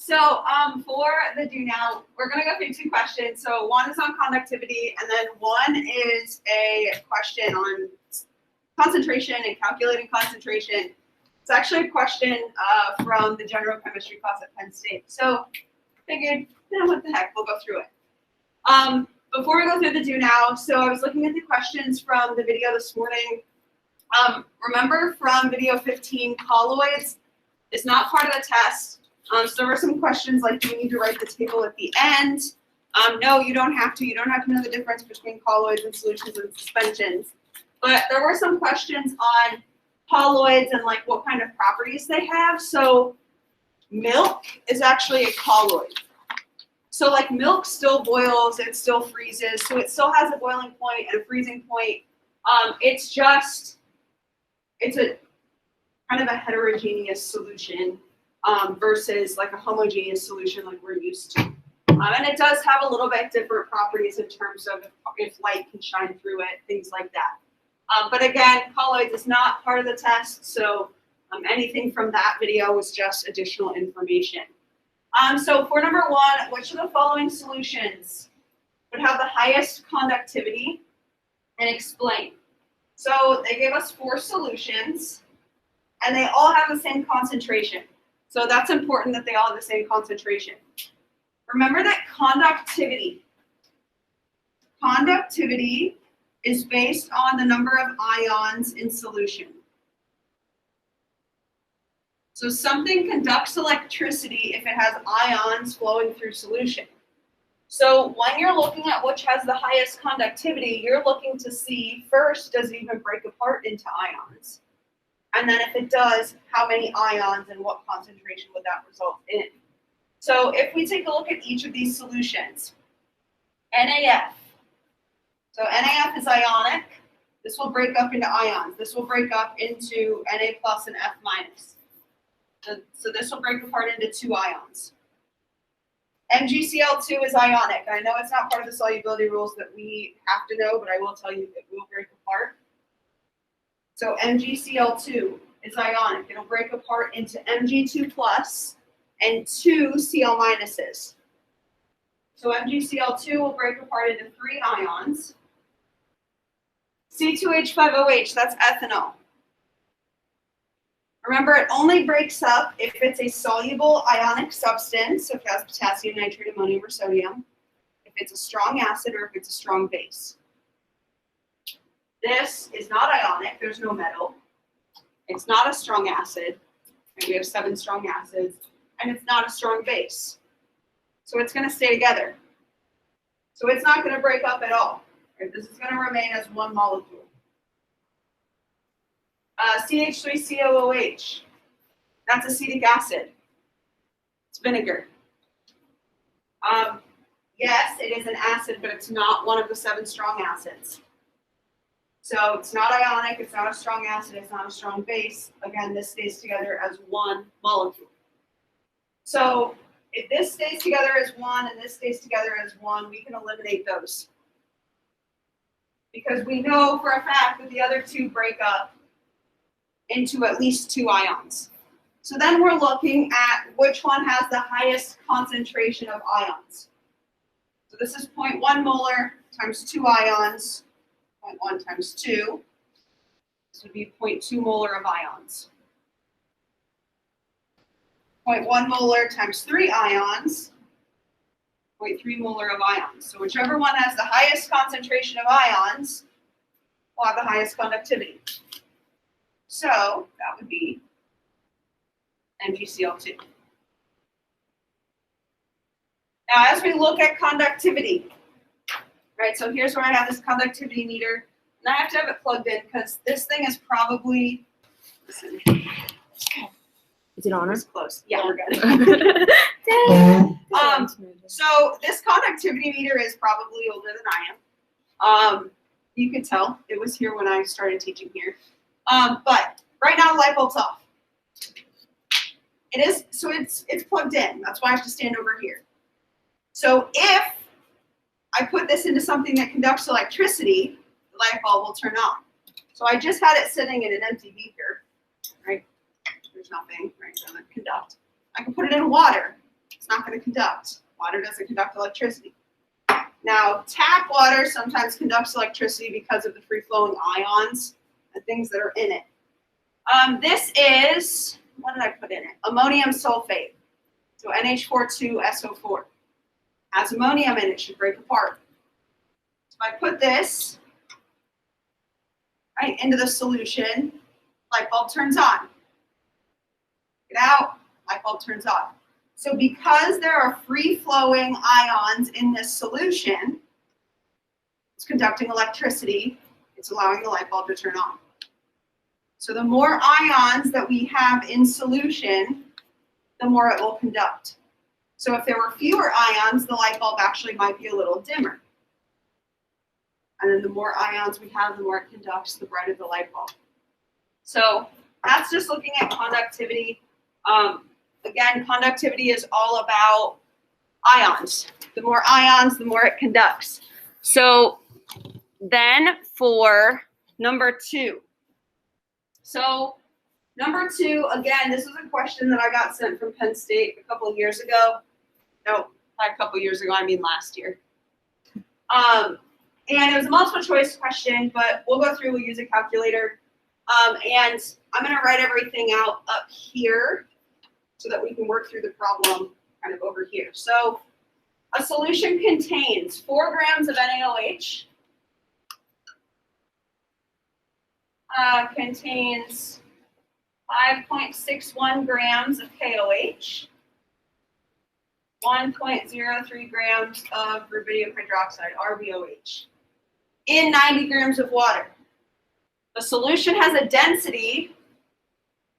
So for the do now, we're going to go through two questions. So one is on conductivity, and then one is a question on concentration and calculating concentration. It's actually a question from the general chemistry class at Penn State. So figured, what the heck, we'll go through it. Before we go through the do now, so I was looking at the questions from the video this morning. Remember from video 15, colloids is not part of the test. So there were some questions like, do you need to write the table at the end? No, you don't have to. You don't have to know the difference between colloids and solutions and suspensions. But there were some questions on colloids and like what kind of properties they have. So milk is actually a colloid. So like milk still boils, it still freezes, so it still has a boiling point and a freezing point. It's a kind of a heterogeneous solution versus like a homogeneous solution like we're used to. And it does have a little bit different properties in terms of if light can shine through it, things like that. But again, colloids is not part of the test, so anything from that video was just additional information. So for number one, which of the following solutions would have the highest conductivity, and explain? So they gave us 4 solutions, and they all have the same concentration. So that's important that they all have the same concentration. Remember that conductivity is based on the number of ions in solution. So something conducts electricity if it has ions flowing through solution. So when you're looking at which has the highest conductivity, you're looking to see first, does it even break apart into ions? And then if it does, how many ions and what concentration would that result in? So if we take a look at each of these solutions, NaF. So NaF is ionic. This will break up into ions. This will break up into Na plus and F minus. So this will break apart into 2 ions. MgCl2 is ionic. I know it's not part of the solubility rules that we have to know, but I will tell you it will break apart. So MgCl2 is ionic. It'll break apart into Mg2 plus and 2 Cl minuses. So MgCl2 will break apart into 3 ions. C2H5OH, that's ethanol. Remember, it only breaks up if it's a soluble ionic substance, so if it has potassium, nitrate, ammonium, or sodium, if it's a strong acid, or if it's a strong base. This is not ionic, there's no metal. It's not a strong acid, and we have 7 strong acids, and it's not a strong base. So it's going to stay together. So it's not going to break up at all. Right? This is going to remain as one molecule. CH3COOH, that's acetic acid. It's vinegar. Yes, it is an acid, but it's not one of the 7 strong acids. So it's not ionic, it's not a strong acid, it's not a strong base. Again, this stays together as one molecule. So if this stays together as one and this stays together as one, we can eliminate those. Because we know for a fact that the other 2 break up into at least 2 ions. So then we're looking at which one has the highest concentration of ions. So this is 0.1 molar times 2 ions, 0.1 times 2. This would be 0.2 molar of ions. 0.1 molar times 3 ions, 0.3 molar of ions. So whichever one has the highest concentration of ions will have the highest conductivity. So that would be MgCl2. Now, as we look at conductivity, right, so here's where I have this conductivity meter, and I have to have it plugged in because this thing is probably, listen, is it on? It's close. Yeah, we're good. So this conductivity meter is probably older than I am. You can tell it was here when I started teaching here. But right now the light bulb's off. It is, so it's plugged in. That's why I have to stand over here. So if I put this into something that conducts electricity, the light bulb will turn on. So I just had it sitting in an empty beaker, right? There's nothing, right? It doesn't conduct. I can put it in water. It's not going to conduct. Water doesn't conduct electricity. Now, tap water sometimes conducts electricity because of the free-flowing ions and things that are in it. This is, what did I put in it? Ammonium sulfate. So NH42SO4. Has ammonium in it, should break apart. So if I put this right into the solution, light bulb turns on. Get out, light bulb turns off. So because there are free-flowing ions in this solution, it's conducting electricity, it's allowing the light bulb to turn on. So the more ions that we have in solution, the more it will conduct. So if there were fewer ions, the light bulb actually might be a little dimmer. And then the more ions we have, the more it conducts, the brighter the light bulb. So that's just looking at conductivity. Again, conductivity is all about ions. The more ions, the more it conducts. So then for number 2. So number 2, again, this was a question that I got sent from Penn State a couple of years ago. No, not a couple of years ago, I mean last year. And it was a multiple choice question, but we'll go through, we'll use a calculator. And I'm going to write everything out up here so that we can work through the problem kind of over here. So a solution contains 4 grams of NaOH, contains 5.61 grams of KOH, 1.03 grams of rubidium hydroxide, RBOH, in 90 grams of water. The solution has a density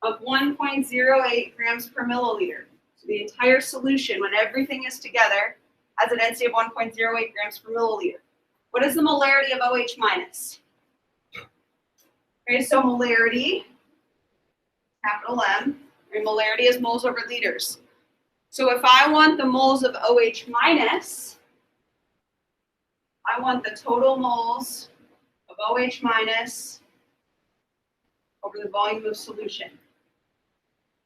of 1.08 grams per milliliter. So the entire solution, when everything is together, has a density of 1.08 grams per milliliter. What is the molarity of OH minus? Okay, so molarity, capital M, and molarity is moles over liters. So if I want the moles of OH minus, I want the total moles of OH minus over the volume of solution.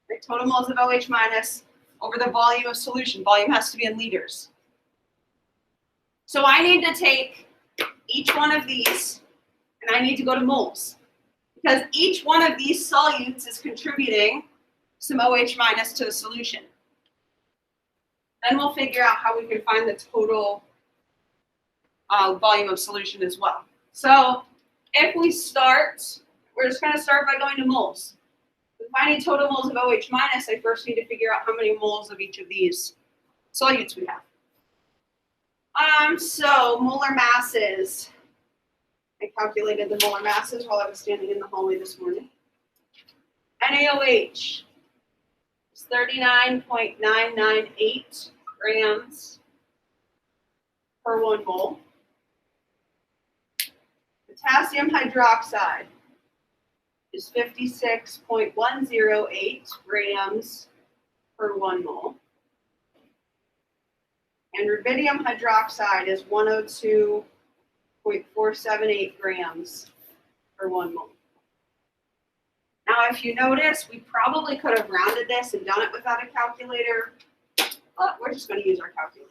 The total moles of OH minus over the volume of solution. Volume has to be in liters. So I need to take each one of these, and I need to go to moles. Because each one of these solutes is contributing some OH minus to the solution. Then we'll figure out how we can find the total volume of solution as well. So if we start, we're just going to start by going to moles. If I need total moles of OH minus, I first need to figure out how many moles of each of these solutes we have. So molar masses. I calculated the molar masses while I was standing in the hallway this morning. NaOH is 39.998 grams per 1 mole. Potassium hydroxide is 56.108 grams per 1 mole. And rubidium hydroxide is 102.478 grams per 1 mole. Now, if you notice, we probably could have rounded this and done it without a calculator, but we're just going to use our calculator.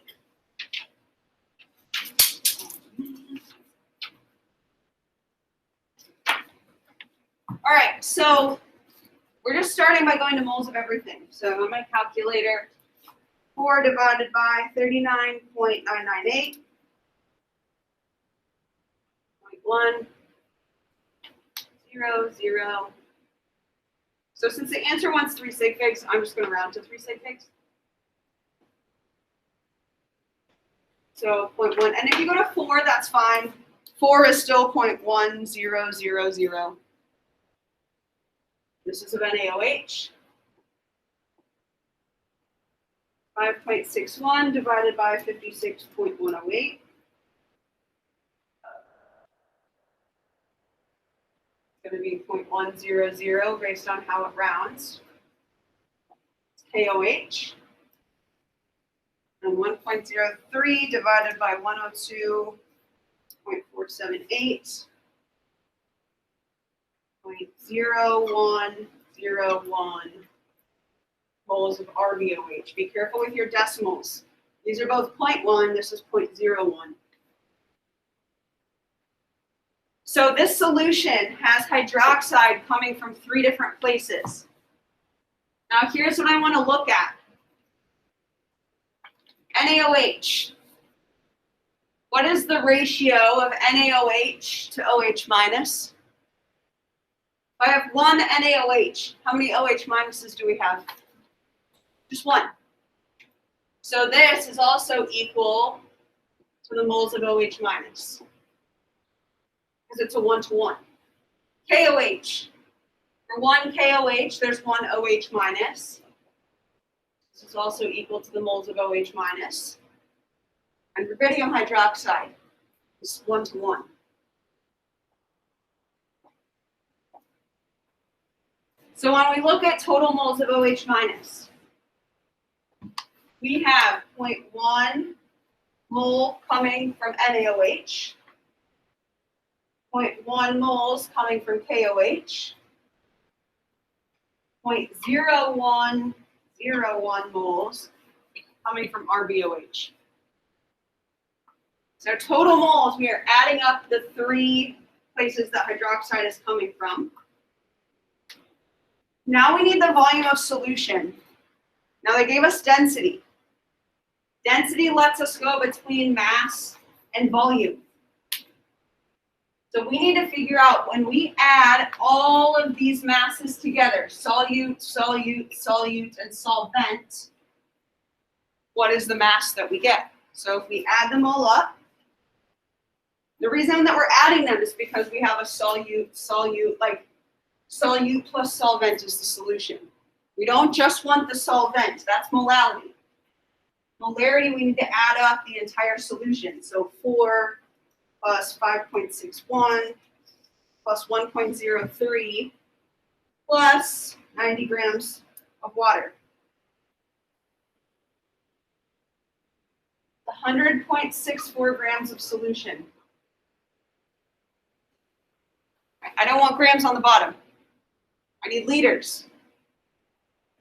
All right, so we're just starting by going to moles of everything. So on my calculator, 4 divided by 39.998, 0.1, 0, 0. So since the answer wants 3 sig figs, I'm just going to round to 3 sig figs. So 0.1, and if you go to 4, that's fine. 4 is still 0.1000. This is of NaOH. 5.61 divided by 56.108. It's going to be 0.100 based on how it rounds. KOH. And 1.03 divided by 102.478. 0.0101 moles of RbOH. Be careful with your decimals. These are both 0.1, this is 0.01. So this solution has hydroxide coming from 3 different places. Now here's what I want to look at. NaOH. What is the ratio of NaOH to OH minus? If I have 1 NaOH, how many OH minuses do we have? Just 1. So this is also equal to the moles of OH minus, because it's a 1-to-1. KOH. For 1 KOH, there's 1 OH minus. This is also equal to the moles of OH minus. And rubidium hydroxide is 1-to-1. So when we look at total moles of OH minus, we have 0.1 mole coming from NaOH, 0.1 moles coming from KOH, 0.0101 moles coming from RbOH. So total moles, we are adding up the 3 places that hydroxide is coming from. Now we need the volume of solution. Now they gave us density. Density lets us go between mass and volume. So we need to figure out when we add all of these masses together, solute, solute, solute, and solvent, what is the mass that we get? So if we add them all up, the reason that we're adding them is because we have a solute, like solute plus solvent is the solution. We don't just want the solvent, that's molality. Molarity, we need to add up the entire solution. So 4 plus 5.61 plus 1.03 plus 90 grams of water. The 100.64 grams of solution. I don't want grams on the bottom. I need liters.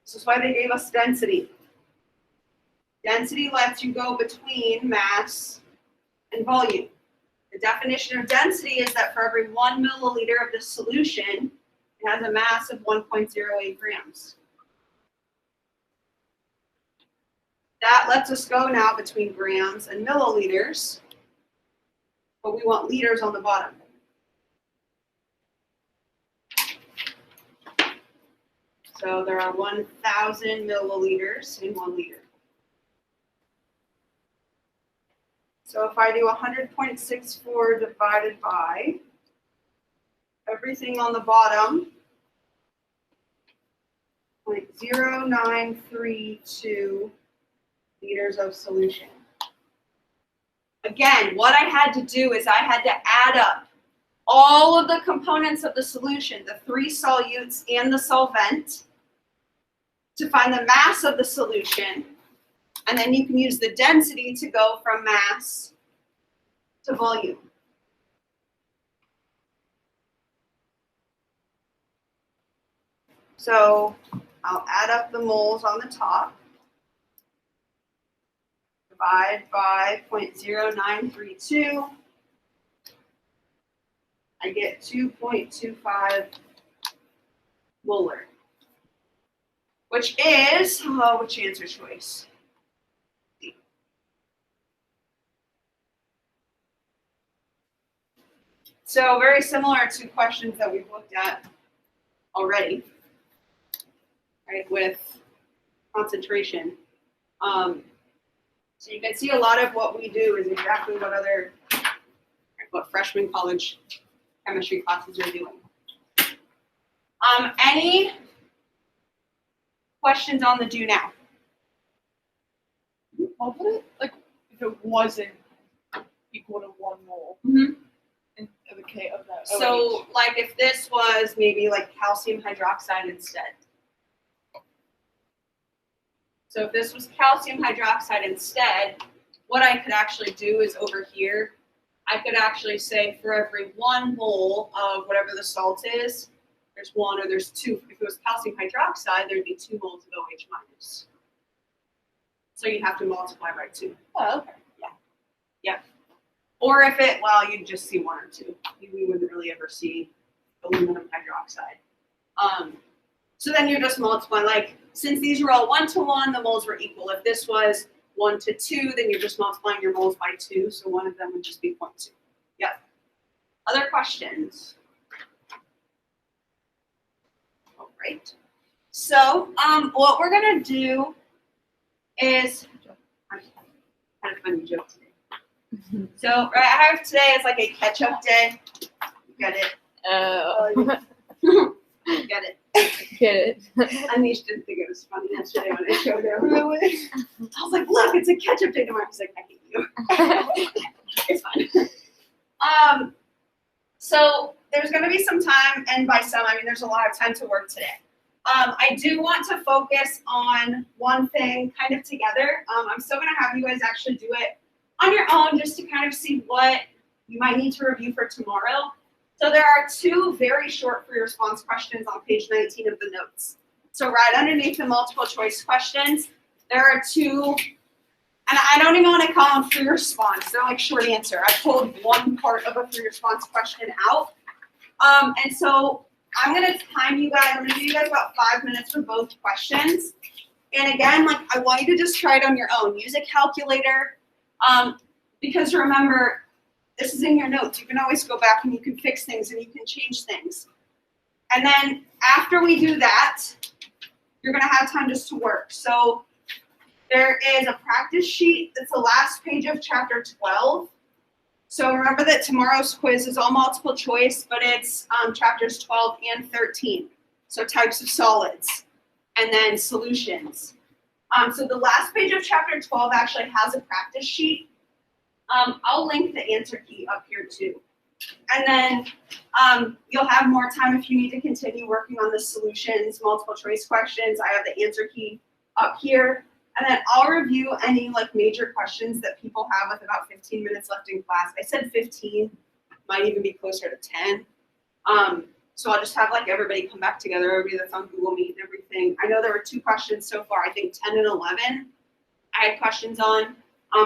This is why they gave us density. Density lets you go between mass and volume. The definition of density is that for every 1 milliliter of this solution, it has a mass of 1.08 grams. That lets us go now between grams and milliliters, but we want liters on the bottom. So there are 1,000 milliliters in 1 liter. So if I do 100.64 divided by everything on the bottom, 0.0932 liters of solution. Again, what I had to do is I had to add up all of the components of the solution, the 3 solutes and the solvent, to find the mass of the solution. And then you can use the density to go from mass to volume. So I'll add up the moles on the top. Divide by 0.0932. I get 2.25 molar, which is, which answer choice? So very similar to questions that we've looked at already, right, with concentration. So you can see a lot of what we do is exactly what freshman college chemistry classes are doing. Any questions on the do now? I'll put it like if it wasn't equal to 1 mole. Mm-hmm. Of the K of that. So, like if this was maybe like calcium hydroxide instead. So if this was calcium hydroxide instead, what I could actually do is over here, I could actually say for every 1 mole of whatever the salt is, there's 1 or there's 2. If it was calcium hydroxide, there'd be 2 moles of OH minus. So you'd have to multiply by 2. Oh, okay. Yeah. Or if it, well, you'd just see 1 or 2. We wouldn't really ever see aluminum hydroxide. So then you're just multiplying, like, since these were all 1 to 1, the moles were equal. If this was 1 to 2, then you're just multiplying your moles by 2, so one of them would just be 0.2. Yep. Other questions? All right. So what we're going to do is, I had a funny joke today. So I have today is like a catch-up day. Get it? Oh. Get it? Get it. Anish didn't think it was funny yesterday when I showed him. Really? I was like, look, it's a catch-up day tomorrow. He's like, I hate you. It's fine. So there's going to be some time, and by some, I mean there's a lot of time to work today. I do want to focus on one thing kind of together. I'm still going to have you guys actually do it on your own just to kind of see what you might need to review for tomorrow. So there are 2 very short free response questions on page 19 of the notes. So right underneath the multiple choice questions, there are 2, and I don't even want to call them free response. They're like short answer. I pulled one part of a free response question out. And so I'm going to time you guys. I'm going to give you guys about 5 minutes for both questions. And again, like I want you to just try it on your own. Use a calculator because remember, this is in your notes. You can always go back and you can fix things and you can change things. And then after we do that, you're going to have time just to work. So there is a practice sheet. That's the last page of chapter 12. So remember that tomorrow's quiz is all multiple choice, but it's chapters 12 and 13. So types of solids and then solutions. So the last page of chapter 12 actually has a practice sheet. I'll link the answer key up here too. And then you'll have more time if you need to continue working on the solutions, multiple choice questions. I have the answer key up here. And then I'll review any like major questions that people have with about 15 minutes left in class. I said 15, might even be closer to 10. So I'll just have like everybody come back together, everybody that's on Google Meet and everything. I know there were 2 questions so far. I think 10 and 11 I had questions on,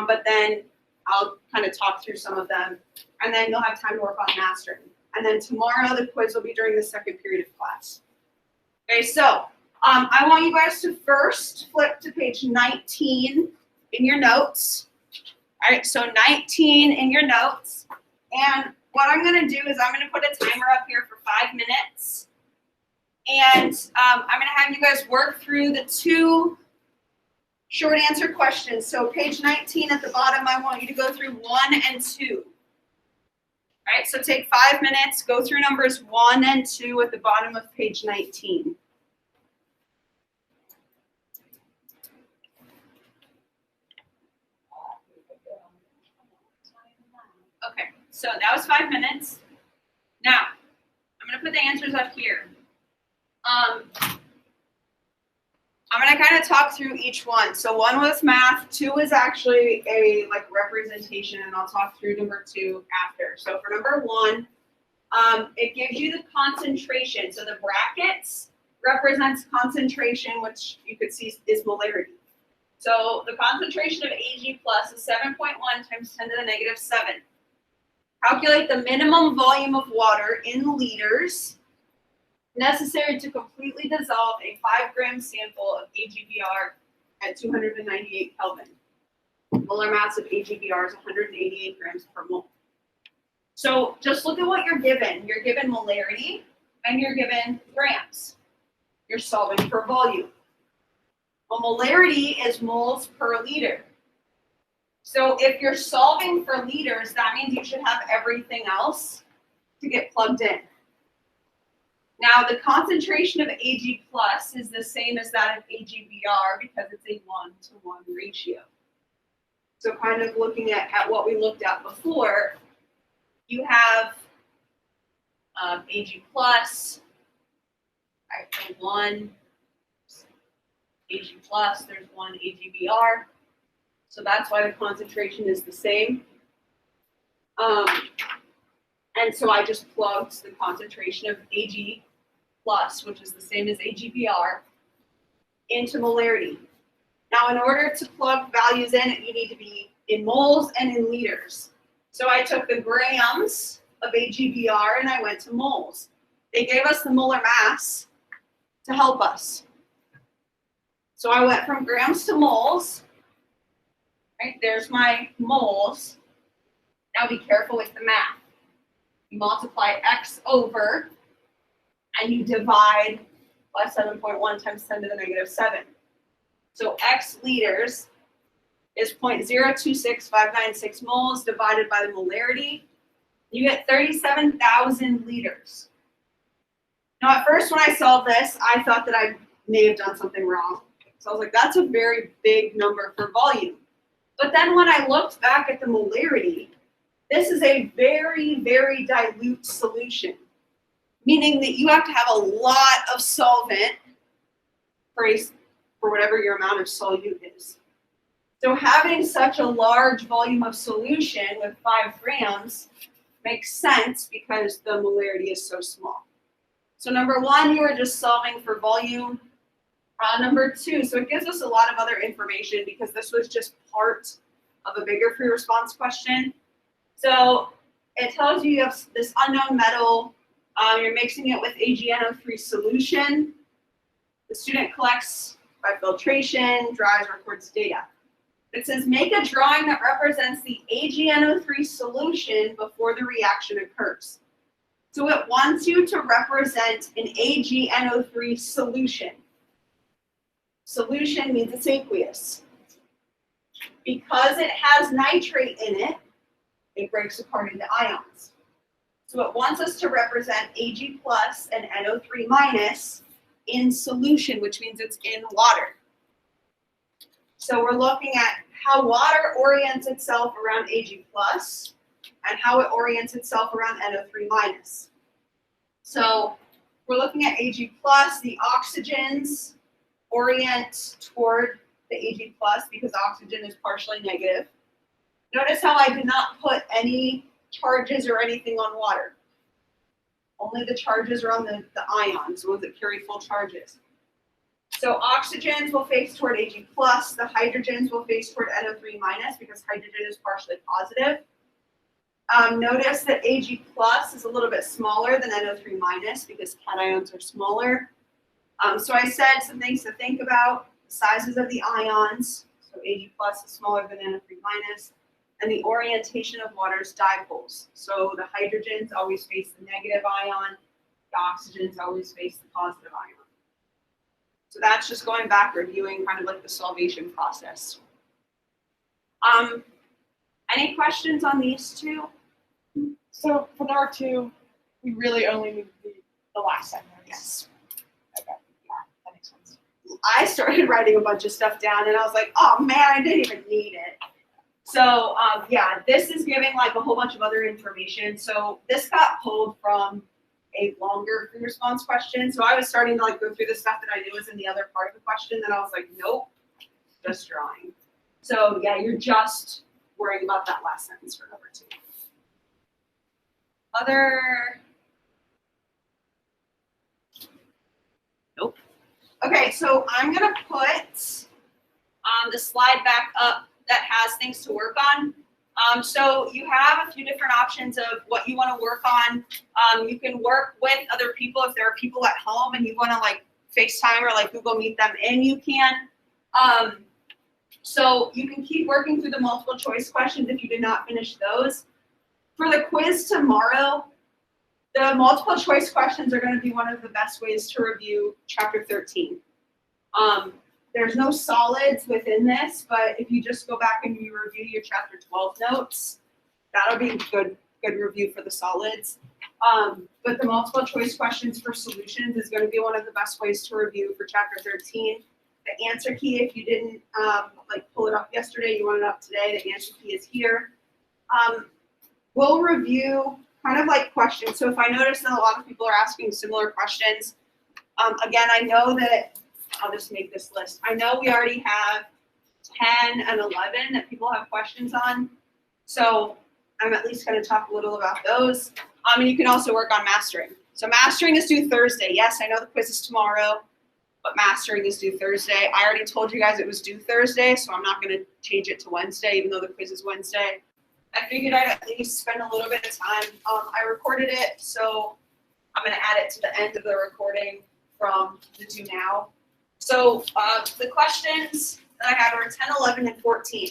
but then I'll kind of talk through some of them, and then you'll have time to work on mastering. And then tomorrow the quiz will be during the second period of class. Okay, so I want you guys to first flip to page 19 in your notes. All right, so 19 in your notes. And what I'm going to do is I'm going to put a timer up here for 5 minutes. And I'm going to have you guys work through the 2 short answer questions. So page 19 at the bottom, I want you to go through 1 and 2. All right, so take 5 minutes, go through numbers 1 and 2 at the bottom of page 19. Okay, so that was 5 minutes. Now, I'm going to put the answers up here. I'm going to kind of talk through each one. So 1 was math, 2 is actually a like representation, and I'll talk through number 2 after. So for number 1, it gives you the concentration. So the brackets represents concentration, which you could see is molarity. So the concentration of Ag plus is 7.1 times 10 to the negative 7. Calculate the minimum volume of water in liters necessary to completely dissolve a 5-gram sample of Agbr at 298 Kelvin. Molar mass of Agbr is 188 grams per mole. So just look at what you're given. You're given molarity and you're given grams. You're solving for volume. Well, molarity is moles per liter. So if you're solving for liters, that means you should have everything else to get plugged in. Now, the concentration of Ag plus is the same as that of Agbr because it's a 1-to-1 ratio. So kind of looking at what we looked at before, you have Ag plus, right, 1 Ag plus, there's 1 Agbr. So that's why the concentration is the same. And so I just plugged the concentration of Ag plus, which is the same as Agbr, into molarity. Now, in order to plug values in, you need to be in moles and in liters. So I took the grams of Agbr and I went to moles. They gave us the molar mass to help us. So I went from grams to moles. Right, there's my moles. Now be careful with the math. You multiply x over, and you divide by 7.1 times 10 to the negative 7. So x liters is 0.026596 moles divided by the molarity. You get 37,000 liters. Now, at first when I solved this, I thought that I may have done something wrong. So I was like, that's a very big number for volume. But then when I looked back at the molarity, this is a very, very dilute solution, meaning that you have to have a lot of solvent for whatever your amount of solute is. So having such a large volume of solution with 5 grams makes sense because the molarity is so small. So number 1, you are just solving for volume. Number 2, so it gives us a lot of other information because this was just part of a bigger free response question. So it tells you have this unknown metal, you're mixing it with AgNO3 solution. The student collects by filtration, dries, records data. It says make a drawing that represents the AgNO3 solution before the reaction occurs. So it wants you to represent an AgNO3 solution. Solution means it's aqueous. Because it has nitrate in it, it breaks apart into ions. So it wants us to represent Ag plus and NO3 minus in solution, which means it's in water. So we're looking at how water orients itself around Ag plus and how it orients itself around NO3 minus. So we're looking at Ag plus, the oxygens orient toward the Ag plus because oxygen is partially negative. Notice how I did not put any charges or anything on water. Only the charges are on the ions, the ones that carry full charges. So oxygens will face toward Ag plus, the hydrogens will face toward NO3 minus because hydrogen is partially positive. Notice that Ag plus is a little bit smaller than NO3 minus because cations are smaller. So I said some things to think about, sizes of the ions. So Ag plus is smaller than NO3 minus. And the orientation of water's dipoles. So the hydrogens always face the negative ion, the oxygens always face the positive ion. So that's just going back, reviewing kind of like the solvation process. Any questions on these two? So for number 2, we really only need the last sentence. Yes. Okay. Yeah, that makes sense. I started writing a bunch of stuff down and I was like, oh man, I didn't even need it. So yeah, this is giving like a whole bunch of other information. So this got pulled from a longer free response question. So I was starting to like go through the stuff that I knew was in the other part of the question. Then I was like, nope, just drawing. So yeah, you're just worrying about that last sentence for number 2. Other. Nope. Okay, so I'm gonna put the slide back up that has things to work on. So you have a few different options of what you want to work on. You can work with other people if there are people at home and you want to like FaceTime or like Google Meet them in, you can. So you can keep working through the multiple choice questions if you did not finish those. For the quiz tomorrow, the multiple choice questions are going to be one of the best ways to review chapter 13. There's no solids within this, but if you just go back and you review your chapter 12 notes, that'll be a good review for the solids. But the multiple choice questions for solutions is going to be one of the best ways to review for chapter 13. The answer key, if you didn't like pull it up yesterday, you want it up today, the answer key is here. We'll review kind of like questions. So if I notice that a lot of people are asking similar questions, again, I know that, I'll just make this list. I know we already have 10 and 11 that people have questions on. So I'm at least going to talk a little about those. And you can also work on mastering. So mastering is due Thursday. Yes, I know the quiz is tomorrow, but mastering is due Thursday. I already told you guys it was due Thursday, so I'm not going to change it to Wednesday, even though the quiz is Wednesday. I figured I'd at least spend a little bit of time. I recorded it, so I'm going to add it to the end of the recording from the due now. So the questions that I had were 10, 11, and 14.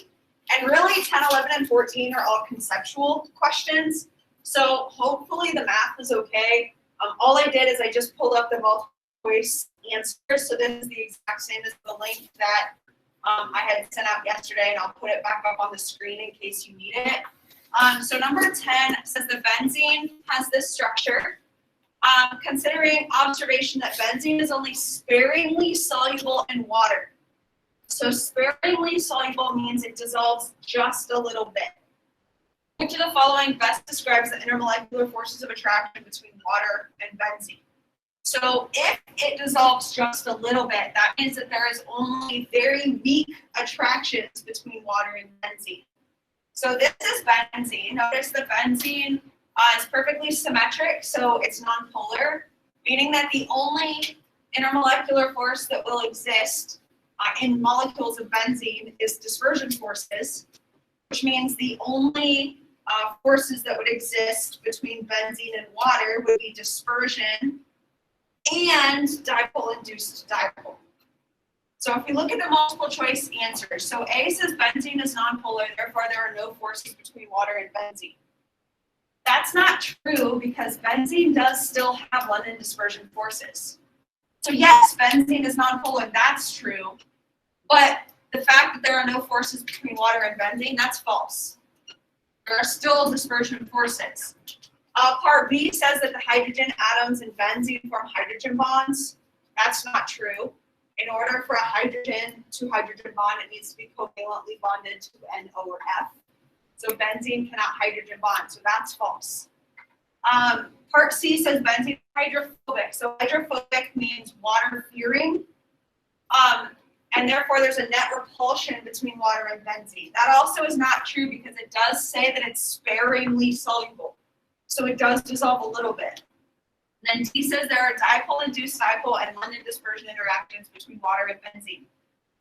And really, 10, 11, and 14 are all conceptual questions. So hopefully the math is okay. All I did is I just pulled up the multiple choice answers. So this is the exact same as the link that I had sent out yesterday, and I'll put it back up on the screen in case you need it. So number 10 says the benzene has this structure. Considering observation that benzene is only sparingly soluble in water. So sparingly soluble means it dissolves just a little bit. Which of the following best describes the intermolecular forces of attraction between water and benzene? So if it dissolves just a little bit, that means that there is only very weak attractions between water and benzene. So this is benzene. Notice the benzene is perfectly symmetric, so it's nonpolar, meaning that the only intermolecular force that will exist in molecules of benzene is dispersion forces, which means the only forces that would exist between benzene and water would be dispersion and dipole-induced dipole. So if we look at the multiple choice answers, so A says benzene is nonpolar, therefore there are no forces between water and benzene. That's not true because benzene does still have London dispersion forces. So yes, benzene is nonpolar, that's true, but the fact that there are no forces between water and benzene, that's false. There are still dispersion forces. Part B says that the hydrogen atoms in benzene form hydrogen bonds. That's not true. In order for a hydrogen to hydrogen bond, it needs to be covalently bonded to NO or F. So benzene cannot hydrogen bond, so that's false. Part C says benzene hydrophobic. So hydrophobic means water fearing. And therefore there's a net repulsion between water and benzene. That also is not true because it does say that it's sparingly soluble. So it does dissolve a little bit. Then D says there are dipole-induced dipole and London dispersion interactions between water and benzene.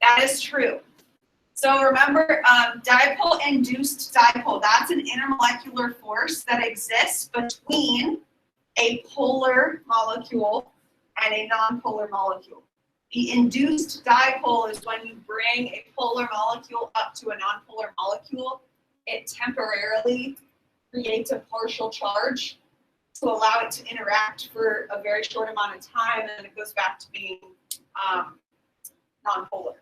That is true. So remember, dipole-induced dipole, that's an intermolecular force that exists between a polar molecule and a nonpolar molecule. The induced dipole is when you bring a polar molecule up to a nonpolar molecule. It temporarily creates a partial charge to allow it to interact for a very short amount of time, and then it goes back to being nonpolar.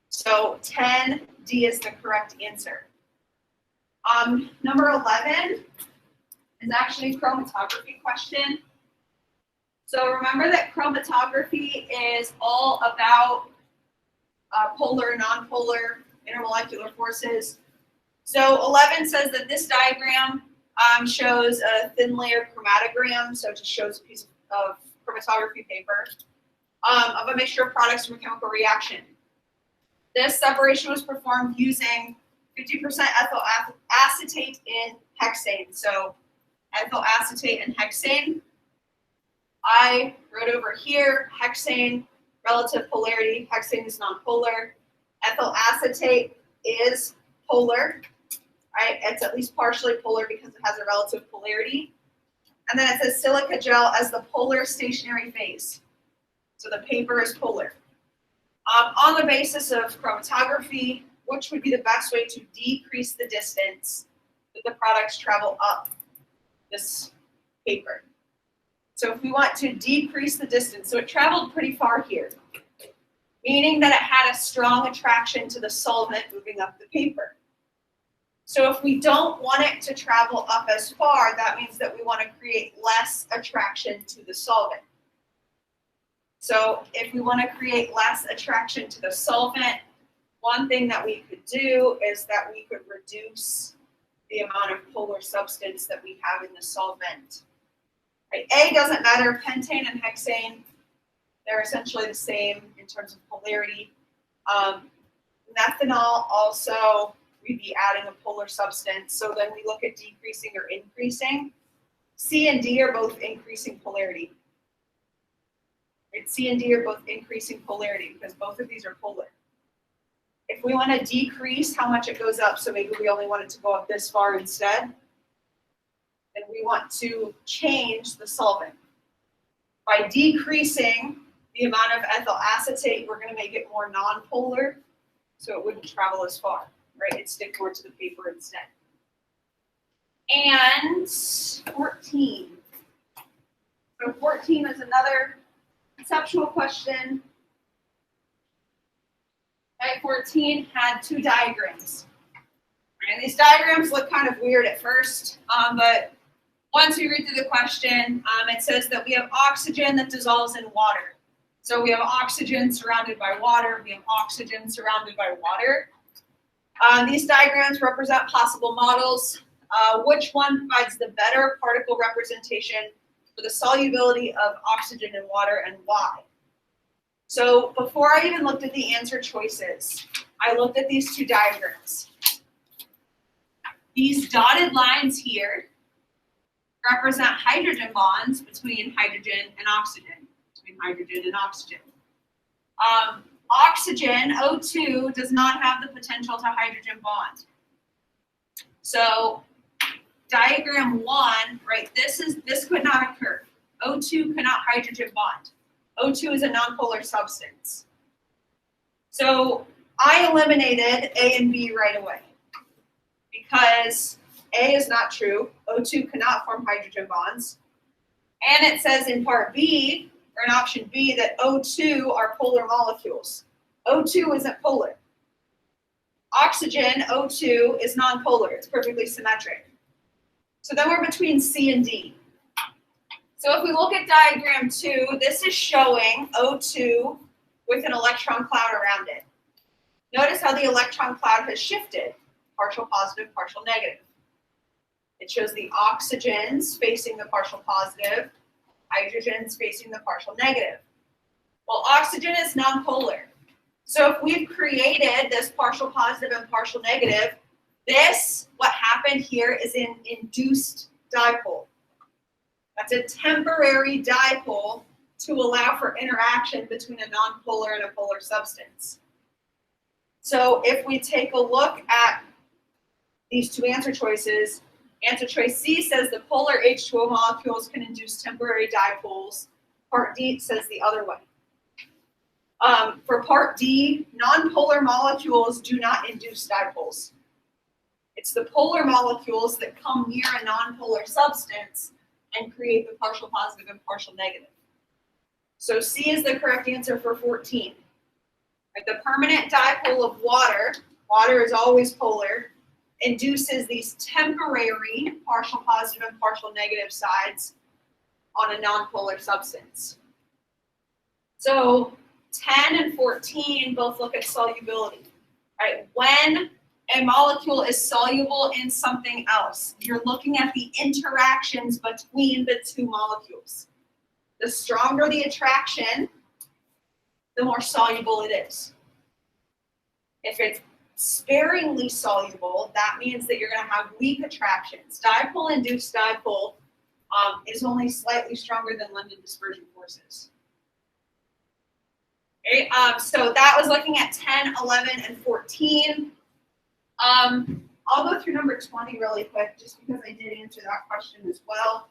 So 10D is the correct answer. Number 11 is actually a chromatography question. So remember that chromatography is all about polar, nonpolar, intermolecular forces. So 11 says that this diagram shows a thin layer chromatogram, so it just shows a piece of chromatography paper of a mixture of products from a chemical reaction. This separation was performed using 50% ethyl acetate in hexane. So ethyl acetate and hexane. I wrote over here, hexane, relative polarity. Hexane is nonpolar. Ethyl acetate is polar, right? It's at least partially polar because it has a relative polarity. And then it says silica gel as the polar stationary phase. So the paper is polar. On the basis of chromatography, which would be the best way to decrease the distance that the products travel up this paper? So if we want to decrease the distance, so it traveled pretty far here, meaning that it had a strong attraction to the solvent moving up the paper. So if we don't want it to travel up as far, that means that we want to create less attraction to the solvent. So if we want to create less attraction to the solvent, one thing that we could do is that we could reduce the amount of polar substance that we have in the solvent. Right? A doesn't matter, pentane and hexane, they're essentially the same in terms of polarity. Methanol also, we'd be adding a polar substance, so then we look at decreasing or increasing. C and D are both increasing polarity. Right? C and D are both increasing polarity because both of these are polar. If we want to decrease how much it goes up, so maybe we only want it to go up this far instead, then we want to change the solvent. By decreasing the amount of ethyl acetate, we're going to make it more nonpolar, so it wouldn't travel as far, right? It'd stick more to the paper instead. And 14. So 14 is another conceptual question. Okay, 14 had two diagrams. And these diagrams look kind of weird at first, but once we read through the question, it says that we have oxygen that dissolves in water. So we have oxygen surrounded by water. We have oxygen surrounded by water. These diagrams represent possible models. Which one provides the better particle representation for the solubility of oxygen in water and why? So before I even looked at the answer choices, I looked at these two diagrams. These dotted lines here represent hydrogen bonds between hydrogen and oxygen, Oxygen, O2, does not have the potential to hydrogen bond. So diagram 1, right, this could not occur. O2 cannot hydrogen bond. O2 is a nonpolar substance. So I eliminated A and B right away because A is not true. O2 cannot form hydrogen bonds. And it says in part B, or in option B, that O2 are polar molecules. O2 isn't polar. Oxygen, O2, is nonpolar. It's perfectly symmetric. So then we're between C and D. So if we look at diagram 2, this is showing O2 with an electron cloud around it. Notice how the electron cloud has shifted, partial positive, partial negative. It shows the oxygens facing the partial positive, hydrogens facing the partial negative. Well, oxygen is nonpolar. So if we've created this partial positive and partial negative, what happened here is an induced dipole. That's a temporary dipole to allow for interaction between a nonpolar and a polar substance. So if we take a look at these two answer choices, answer choice C says the polar H2O molecules can induce temporary dipoles. Part D says the other way. For part D, nonpolar molecules do not induce dipoles. It's the polar molecules that come near a nonpolar substance and create the partial positive and partial negative. So C is the correct answer for 14. Right, the permanent dipole of water is always polar, induces these temporary partial positive and partial negative sides on a nonpolar substance. So 10 and 14 both look at solubility. Right? When a molecule is soluble in something else, you're looking at the interactions between the two molecules. The stronger the attraction, the more soluble it is. If it's sparingly soluble, that means that you're going to have weak attractions. Dipole-induced dipole is only slightly stronger than London dispersion forces. Okay, so that was looking at 10, 11, and 14. I'll go through number 20 really quick, just because I did answer that question as well.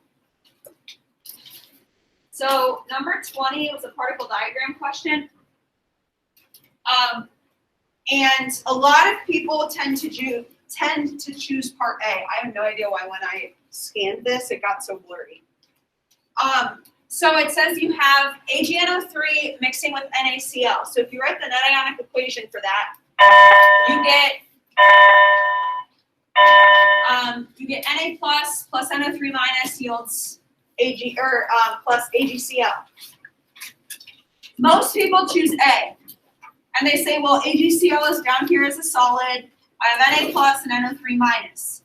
So number 20 was a particle diagram question. And a lot of people tend to choose part A. I have no idea why when I scanned this, it got so blurry. So it says you have AgNO3 mixing with NaCl. So if you write the net ionic equation for that, you get Na plus NO3 minus yields plus AgCl. Most people choose A. And they say, well, AgCl is down here as a solid. I have Na plus and NO3 minus.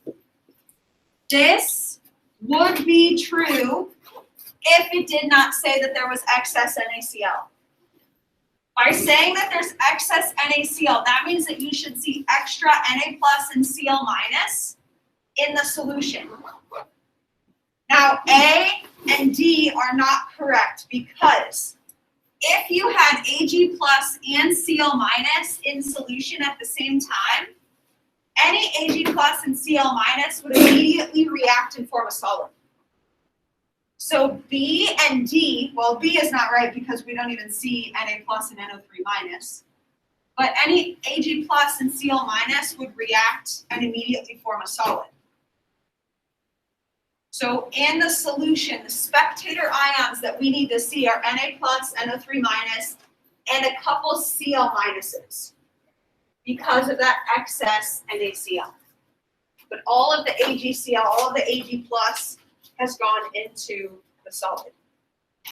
This would be true if it did not say that there was excess NaCl. By saying that there's excess NaCl, that means that you should see extra Na plus and Cl minus in the solution. Now, A and D are not correct because if you had Ag plus and Cl minus in solution at the same time, any Ag plus and Cl minus would immediately react and form a solid. So B and D, well, B is not right because we don't even see Na plus and NO3 minus. But any Ag plus and Cl minus would react and immediately form a solid. So in the solution, the spectator ions that we need to see are Na plus, NO3 minus, and a couple Cl minuses because of that excess NaCl. But all of the AgCl, all of the Ag plus has gone into the solid.